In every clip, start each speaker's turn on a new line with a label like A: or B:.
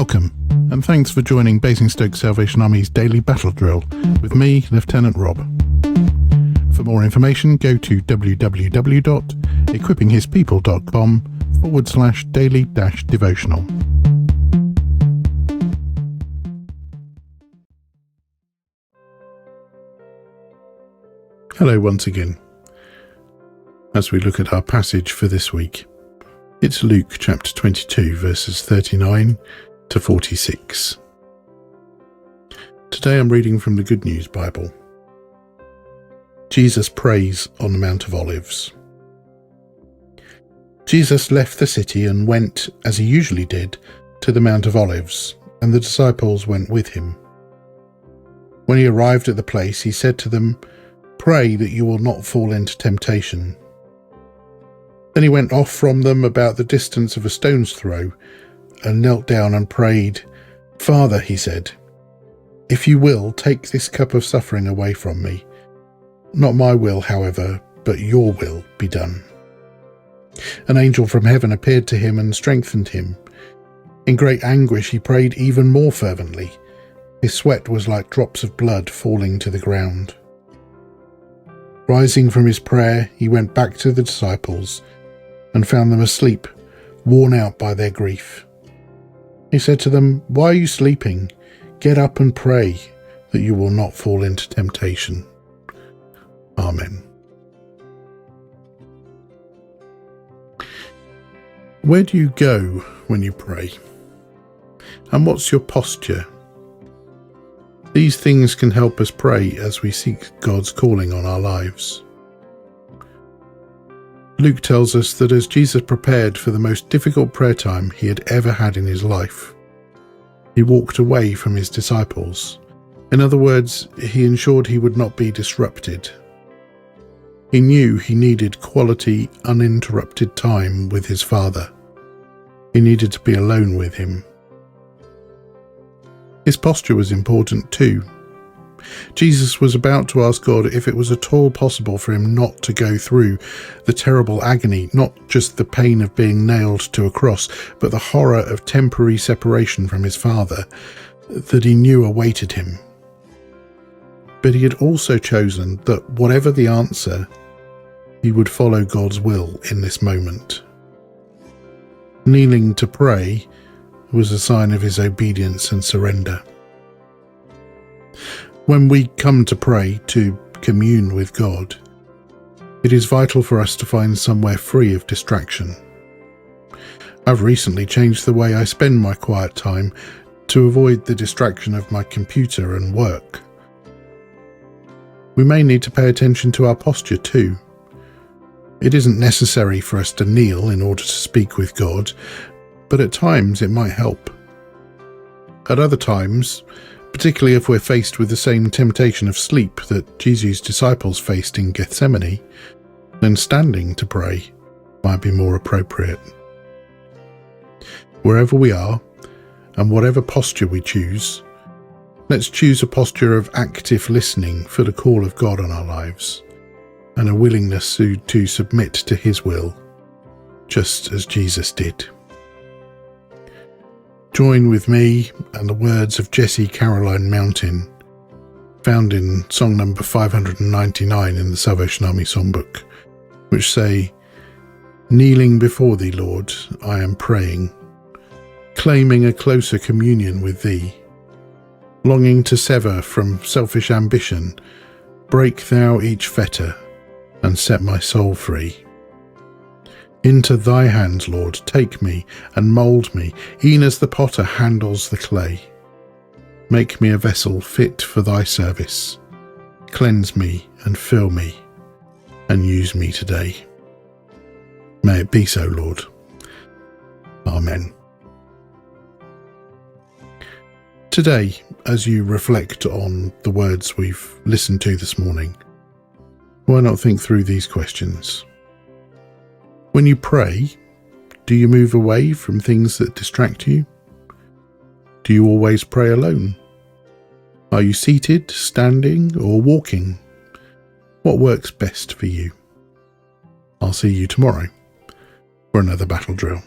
A: Welcome, and thanks for joining Basingstoke Salvation Army's daily battle drill with me, Lieutenant Rob. For more information, go to www.equippinghispeople.com/daily-devotional. Hello once again. As we look at our passage for this week, it's Luke chapter 22, verses 39 to 46. Today I'm reading from the Good News Bible. Jesus prays on the Mount of Olives. Jesus left the city and went, as he usually did, to the Mount of Olives, and the disciples went with him. When he arrived at the place, he said to them, "Pray that you will not fall into temptation." Then he went off from them about the distance of a stone's throw and knelt down and prayed. "Father," he said, "if you will, take this cup of suffering away from me. Not my will, however, but your will be done." An angel from heaven appeared to him and strengthened him. In great anguish he prayed even more fervently. His sweat was like drops of blood falling to the ground. Rising from his prayer, he went back to the disciples and found them asleep, worn out by their grief. He said to them, "Why are you sleeping? Get up and pray that you will not fall into temptation." Amen. Where do you go when you pray? And what's your posture? These things can help us pray as we seek God's calling on our lives. Luke tells us that as Jesus prepared for the most difficult prayer time he had ever had in his life, he walked away from his disciples. In other words, he ensured he would not be disrupted. He knew he needed quality, uninterrupted time with his Father. He needed to be alone with him. His posture was important too. Jesus was about to ask God if it was at all possible for him not to go through the terrible agony, not just the pain of being nailed to a cross, but the horror of temporary separation from his Father that he knew awaited him. But he had also chosen that whatever the answer, he would follow God's will in this moment. Kneeling to pray was a sign of his obedience and surrender. When we come to pray, to commune with God, it is vital for us to find somewhere free of distraction. I've recently changed the way I spend my quiet time to avoid the distraction of my computer and work. We may need to pay attention to our posture too. It isn't necessary for us to kneel in order to speak with God, but at times it might help. At other times, particularly if we're faced with the same temptation of sleep that Jesus' disciples faced in Gethsemane, then standing to pray might be more appropriate. Wherever we are, and whatever posture we choose, let's choose a posture of active listening for the call of God on our lives, and a willingness to submit to his will, just as Jesus did. Join with me and the words of Jessie Caroline Mountain, found in song number 599 in the Salvation Army songbook, which say, "Kneeling before thee, Lord, I am praying, claiming a closer communion with thee, longing to sever from selfish ambition, break thou each fetter, and set my soul free. Into thy hands, Lord, take me and mould me, e'en as the potter handles the clay. Make me a vessel fit for thy service. Cleanse me and fill me, and use me today. May it be so, Lord. Amen." Today, as you reflect on the words we've listened to this morning, why not think through these questions? When you pray, do you move away from things that distract you? Do you always pray alone? Are you seated, standing, or walking? What works best for you? I'll see you tomorrow for another battle drill.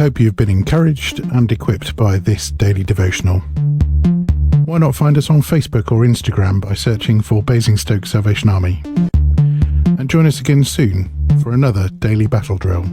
A: hope you've been encouraged and equipped by this daily devotional. Why not find us on Facebook or Instagram by searching for Basingstoke Salvation Army? And join us again soon for another daily battle drill.